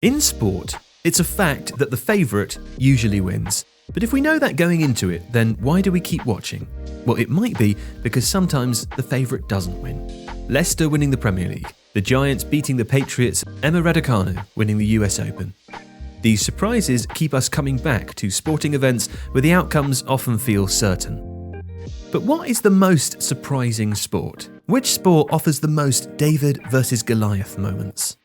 In sport, it's a fact that the favourite usually wins. But if we know that going into it, then why do we keep watching? Well, it might be because sometimes the favourite doesn't win. Leicester winning the Premier League, the Giants beating the Patriots, Emma Raducanu winning the US Open. These surprises keep us coming back to sporting events where the outcomes often feel certain. But what is the most surprising sport? Which sport offers the most David versus Goliath moments?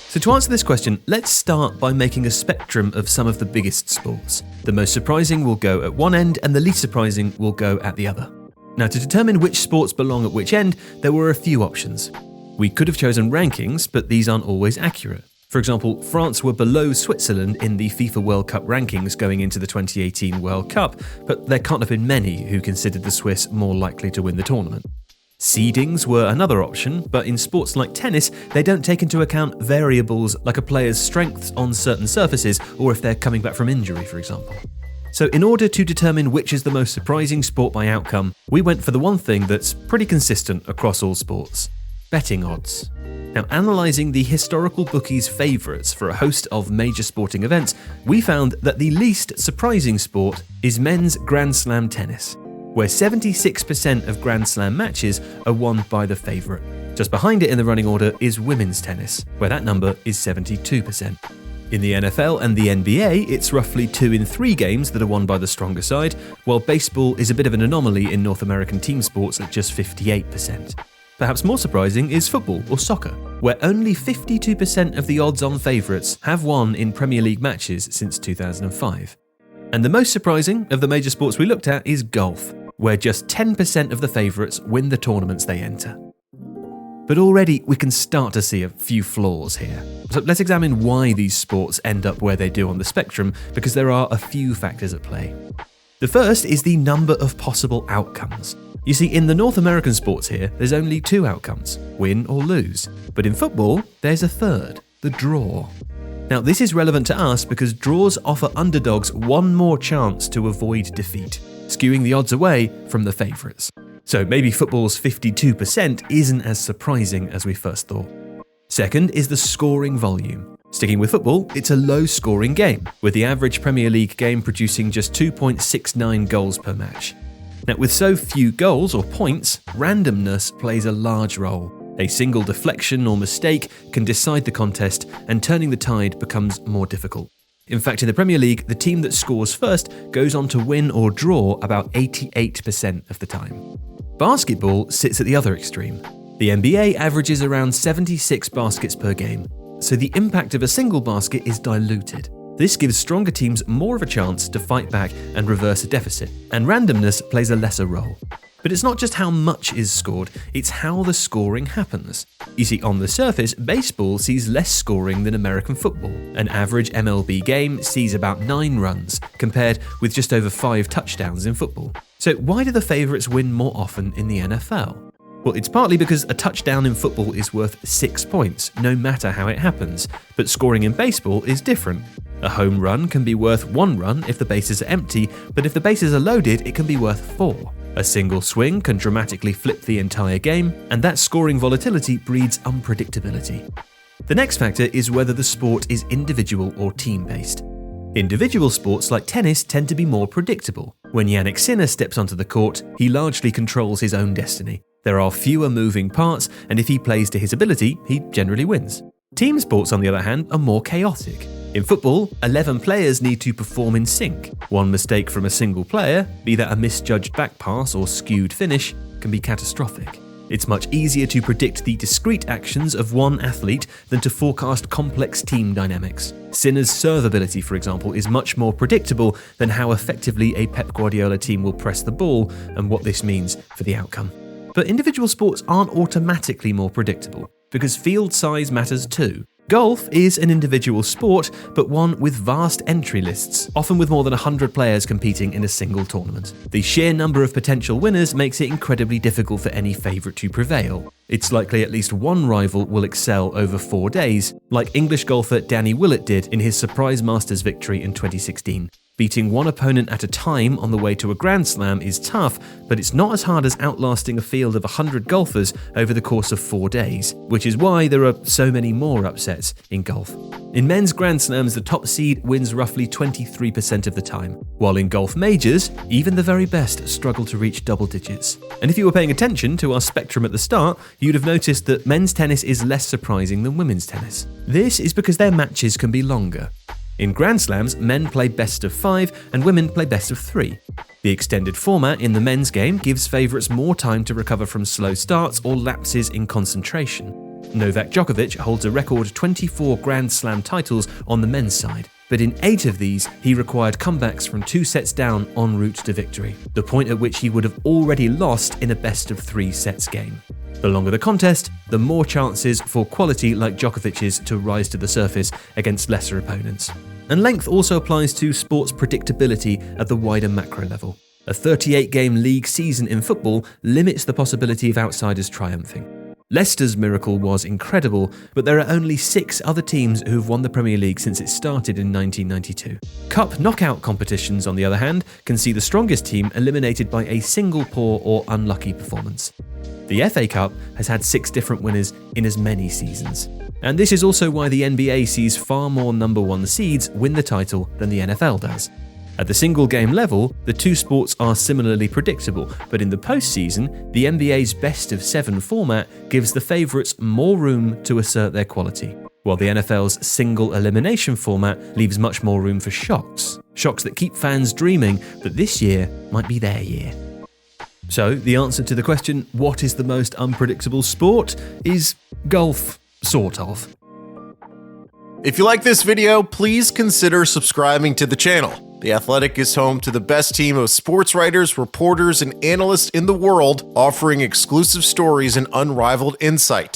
So to answer this question, let's start by making a spectrum of some of the biggest sports. The most surprising will go at one end and the least surprising will go at the other. Now, to determine which sports belong at which end, there were a few options. We could have chosen rankings, but these aren't always accurate. For example, France were below Switzerland in the FIFA World Cup rankings going into the 2018 World Cup, but there can't have been many who considered the Swiss more likely to win the tournament. Seedings were another option, but in sports like tennis, they don't take into account variables like a player's strengths on certain surfaces or if they're coming back from injury, for example. So in order to determine which is the most surprising sport by outcome, we went for the one thing that's pretty consistent across all sports: betting odds. Now, analysing the historical bookies' favourites for a host of major sporting events, we found that the least surprising sport is men's Grand Slam tennis, where 76% of Grand Slam matches are won by the favourite. Just behind it in the running order is women's tennis, where that number is 72%. In the NFL and the NBA, it's roughly 2 in 3 games that are won by the stronger side, while baseball is a bit of an anomaly in North American team sports at just 58%. Perhaps more surprising is football or soccer, where only 52% of the odds-on favourites have won in Premier League matches since 2005. And the most surprising of the major sports we looked at is golf, where just 10% of the favourites win the tournaments they enter. But already we can start to see a few flaws here. So let's examine why these sports end up where they do on the spectrum, because there are a few factors at play. The first is the number of possible outcomes. You see, in the North American sports here, there's only 2 outcomes: win or lose. But in football, there's a third: the draw. Now, this is relevant to us because draws offer underdogs one more chance to avoid defeat, skewing the odds away from the favourites. So maybe football's 52% isn't as surprising as we first thought. Second is the scoring volume. Sticking with football, it's a low-scoring game, with the average Premier League game producing just 2.69 goals per match. Now, with so few goals or points, randomness plays a large role. A single deflection or mistake can decide the contest, and turning the tide becomes more difficult. In fact, in the Premier League, the team that scores first goes on to win or draw about 88% of the time. Basketball sits at the other extreme. The NBA averages around 76 baskets per game, so the impact of a single basket is diluted. This gives stronger teams more of a chance to fight back and reverse a deficit, and randomness plays a lesser role. But it's not just how much is scored, it's how the scoring happens. You see, on the surface, baseball sees less scoring than American football. An average MLB game sees about 9 runs, compared with just over 5 touchdowns in football. So why do the favourites win more often in the NFL? Well, it's partly because a touchdown in football is worth 6 points, no matter how it happens, but scoring in baseball is different. A home run can be worth 1 run if the bases are empty, but if the bases are loaded, it can be worth 4. A single swing can dramatically flip the entire game, and that scoring volatility breeds unpredictability. The next factor is whether the sport is individual or team-based. Individual sports like tennis tend to be more predictable. When Jannik Sinner steps onto the court, he largely controls his own destiny. There are fewer moving parts, and if he plays to his ability, he generally wins. Team sports, on the other hand, are more chaotic. In football, 11 players need to perform in sync. One mistake from a single player, be that a misjudged back pass or skewed finish, can be catastrophic. It's much easier to predict the discrete actions of one athlete than to forecast complex team dynamics. Sinner's serve ability, for example, is much more predictable than how effectively a Pep Guardiola team will press the ball and what this means for the outcome. But individual sports aren't automatically more predictable, because field size matters too. Golf is an individual sport, but one with vast entry lists, often with more than 100 players competing in a single tournament. The sheer number of potential winners makes it incredibly difficult for any favourite to prevail. It's likely at least one rival will excel over 4 days, like English golfer Danny Willett did in his surprise Masters victory in 2016. Beating one opponent at a time on the way to a Grand Slam is tough, but it's not as hard as outlasting a field of 100 golfers over the course of 4 days, which is why there are so many more upsets in golf. In men's Grand Slams, the top seed wins roughly 23% of the time, while in golf majors, even the very best struggle to reach double digits. And if you were paying attention to our spectrum at the start, you'd have noticed that men's tennis is less surprising than women's tennis. This is because their matches can be longer. In Grand Slams, men play best of 5 and women play best of 3. The extended format in the men's game gives favourites more time to recover from slow starts or lapses in concentration. Novak Djokovic holds a record 24 Grand Slam titles on the men's side, but in 8 of these, he required comebacks from 2 sets down en route to victory, the point at which he would have already lost in a best of 3 sets game. The longer the contest, the more chances for quality like Djokovic's to rise to the surface against lesser opponents. And length also applies to sports predictability at the wider macro level. A 38-game league season in football limits the possibility of outsiders triumphing. Leicester's miracle was incredible, but there are only 6 other teams who've won the Premier League since it started in 1992. Cup knockout competitions, on the other hand, can see the strongest team eliminated by a single poor or unlucky performance. The FA Cup has had 6 different winners in as many seasons. And this is also why the NBA sees far more number 1 seeds win the title than the NFL does. At the single game level, the 2 sports are similarly predictable, but in the postseason, the NBA's best of 7 format gives the favourites more room to assert their quality, while the NFL's single elimination format leaves much more room for shocks that keep fans dreaming that this year might be their year. So, the answer to the question, what is the most unpredictable sport, is golf, sort of. If you like this video, please consider subscribing to the channel. The Athletic is home to the best team of sports writers, reporters, and analysts in the world, offering exclusive stories and unrivaled insight.